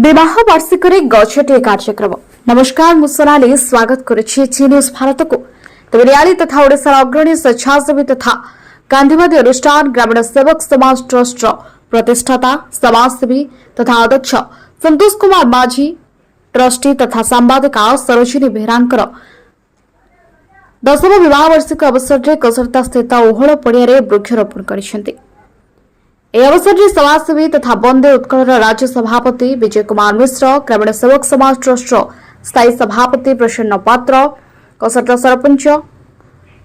विवाह वार्षिक गछटे कार्यक्रम। नमस्कार मु सोनाली स्वागत करुछि न्यूज भारत को। तेज रियाली तथा ओडिशार अग्रणी स्वेच्छासेवी तथा गांधीवादी अनुष्ठान ग्रामीण सेवक समाज ट्रस्ट प्रतिष्ठाता समाजसेवी तथा अध्यक्ष संतोष कुमार माझी ट्रस्टी तथा सांबादिका सरोजिनी बेहरांकर 10व विवाह वार्षिक अवसर में कसरता स्थित ओहळ पड़िया वृक्षारोपण करिसेंति। ए अवसर में समाजसेवी तथा वंदे उत्कल राज्य सभापति विजय कुमार मिश्र, ग्रामीण सेवक समाज ट्रस्ट स्थायी सभापति प्रसन्न पात्र, कसरता सरपंच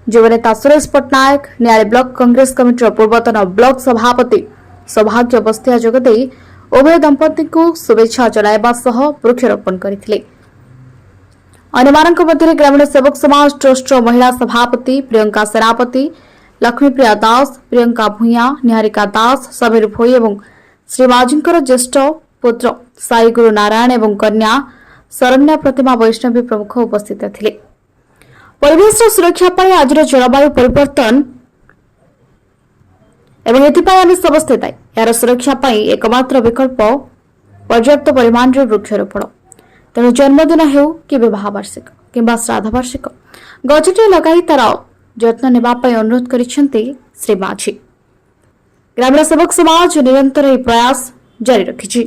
युवनेता सुरेश पट्टनायक, नियाली ब्लॉक कांग्रेस कमिटर पूर्वतन ब्लॉक सभापति सौभाग्य बस्तिया जोगदे उभय दंपति को शुभेच्छा जनाइबा सह वृक्षारोपण करथिले। अन्यमानक मध्य ग्रामीण सेवक समाज ट्रस्ट महिला सभापति प्रियंका सेनापति, लक्ष्मीप्रिया दास, प्रियंका भूया, निहारिका दास, समीर भोई और श्री माझींकर ज्येष्ठ पुत्र साई गुरु नारायण एवं कन्या शरण्या प्रतिमा वैष्णवी प्रमुख उपस्थित थे। परिवेश सुरक्षा पर आज जलवायु परिवर्तन एवं एथिपाई आम समस्ते दायी। यार सुरक्षा पर एकमात्र विकल्प पर्याप्त परिमाण वृक्षारोपण। तेणु जन्मदिन हो कि विवाह वार्षिक किंबा श्राद्ध वार्षिक गछटे लगाई तार जत्न नेबापई अनुरोध करिसेंति श्री माझी। ग्रामीण सेवक समाज निरंतर यह प्रयास जारी रखिछि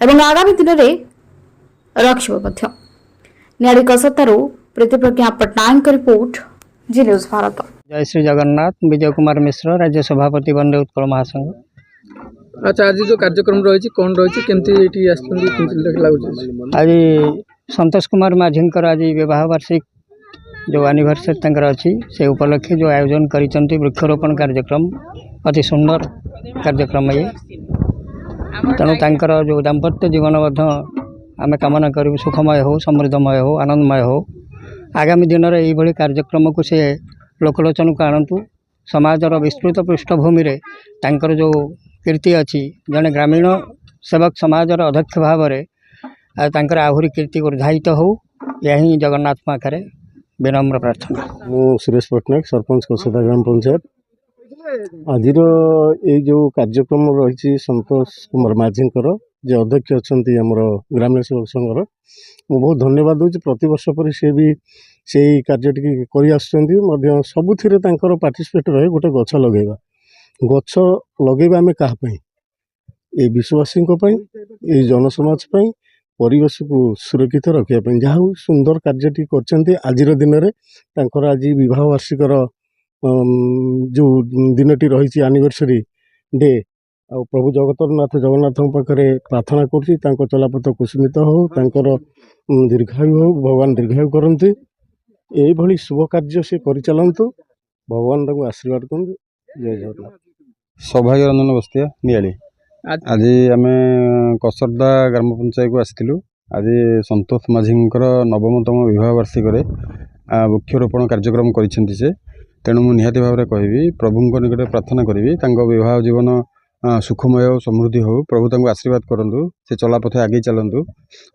एवं आगामी दिन में रखिबो मध्य। न्याड़ी कसरतारू प्रीतिप्रज्ञा पट्टनायक रिपोर्ट, जी न्यूज भारत। जय श्री जगन्नाथ। विजय कुमार मिश्र, राज्य सभापति वंदे उत्कल महासंघ। अच्छा, आज जो कार्यक्रम रही कौन रही केमती आज संतोष कुमार माझींकर आज विवाह वार्षिक जो एनिवर्सरी अच्छी से उपलक्षे जो आयोजन करिसेंति वृक्षारोपण कार्यक्रम अति सुंदर कार्यक्रम ये। तेणु तांकर जो दाम्पत्य जीवन आम कामना करूँ सुखमय हो, समृद्धमय हो, आनंदमय हो। आगामी दिन में यही कार्यक्रम को से लोकलोचन को आणतु। समाजर विस्तृत पृष्ठभूमि रे तांकर जो कीर्ति अच्छी जड़े ग्रामीण सेवक समाजर अध्यक्ष भाव में तांकर आहुरी कीर्ति ऊर्धायित हो, यही जगन्नाथ पाखे विनम्र प्रार्थना। मु सुरेश पट्टनायक, सरपंच कसरता ग्राम पंचायत। आज ये जो कार्यक्रम रही संतोष कुमार माझींकर जे अध्यक्ष अच्छा आमर ग्रामीण सेवक संघर, मु बहुत धन्यवाद दूसरी। प्रति वर्ष पर सी भी से कार्यटी कर सबुथिरे पार्टिसिपेट रहे। गोटे गछ लगेगा, गछ लगेगा आम क्या ये विश्ववासी ये जनसमाज परिवेश को सुरक्षित रखापी जहाँ सुंदर कार्यटी कर आज दिन में आज विवाह वार्षिक जो दिनटी रही एनिवर्सरी डे आ प्रभु जगन्नाथ पाखे प्रार्थना कर चलापथ कुसुमित हो, दीर्घायु हो, भगवान दीर्घायु करते यही शुभ कार्य से चलतु। भगवान आशीर्वाद कर। जय जगन्नाथ। सौभाग्य रंजन बस्तिया नियाली। आज आम कसरदा ग्राम पंचायत को आसलु। आज संतोष माझींकर 9तम विवाह वार्षिक वृक्षारोपण कार्यक्रम करिसेंति से। तेणु मु निहाती भाव में कहबी प्रभु निकट प्रार्थना करी विवाह जीवन सुखमय हो, समृद्धि हो, प्रभु तांको आशीर्वाद करंतु, से चलापथे आगे चलतु।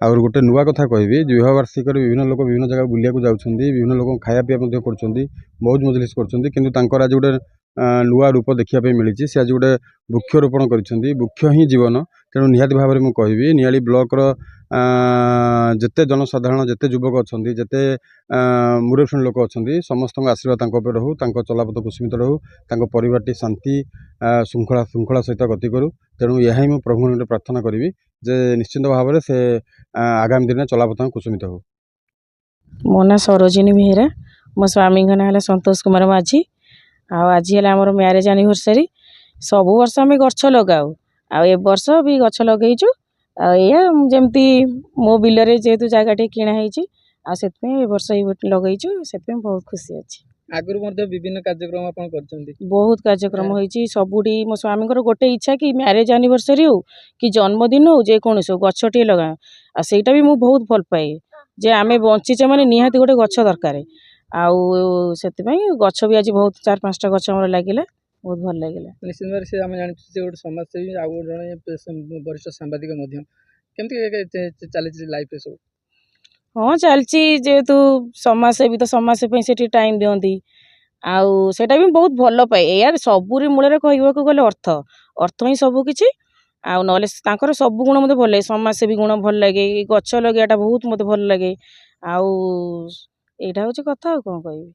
और गोटे नुआ कथा कहबी विवाह वार्षिक विभिन्न लोक विभिन्न जगह बुलिया जाउछंदी, विभिन्न लोक खाया पीया करछंदी, मौज मजलिस करछंदी, किंतु तांकर आज गोटे नुआ रूप देखा मिली। से आज गोटे वृक्षारोपण करिसेंति। वृक्ष ही जीवन। तेणु निहाती भाव में मुझे कहबी नियाली ब्लॉक जेते जनसाधारण जेते युवक अच्छा जेते मुरब्बी लोक अच्छा समस्त आशीर्वाद रहू, चलापथ कुसुमित रहू, परिवार शांति श्रृंखला सहित गति करूँ। तेणु यह मुझे प्रभु प्रार्थना करी जे निश्चिंत भाव में से आगामी दिन में चलापथ कुसुमित हो। मो ना सरोजिनी बेहरा, मो स्वामी ना है संतोष कुमार माझी। आज है आम मैरेज एनिवर्सरी। सब वर्ष आम गछ लगाऊ, ए वर्ष भी गछ लगेचु। जमती मो बिलरे जेहेतु जगह किणाई ए वर्ष लगेचु, से बहुत खुशी अच्छी। आगुरी विभिन्न कार्यक्रम आपन करछंती, बहुत कार्यक्रम होईची। सबुठी मो स्वामी गोटे इच्छा कि मैरेज एनिवर्सरी हो कि जन्मदिन हो जेकोस गछटे लगा। सेटा भी मु बहुत भल पाए जे आमे बंचीचे माने निहाती गोटे गछ दरकार। आउ से गछ भी आज बहुत 4-5टा गछ हमर लागिला, बहुत भल लागिला। निश्चित भाव से आम जानि गोटे समाजसेवी आ जड़े वरिष्ठ सांबादिक केमती चली लाइफ सब। हाँ चलती जेहेतु समाजसेवी तो समाजसेवी से टाइम दिखती आउटा भी बहुत भल पाए। यार सबुरी मूल कहवाक गले अर्थ ही सबकिछि। ଆଉ ନହେଲେ ତାଙ୍କର ସବୁ ଗୁଣ ମୋତେ ଭଲ ଲାଗେ, ସମାଜସେବୀ ଗୁଣ ଭଲ ଲାଗେ, ଗଛ ଲଗେଇବାଟା ବହୁତ ମୋତେ ଭଲ ଲାଗେ। ଆଉ ଏଇଟା ହେଉଛି କଥା, ଆଉ କ'ଣ କହିବି।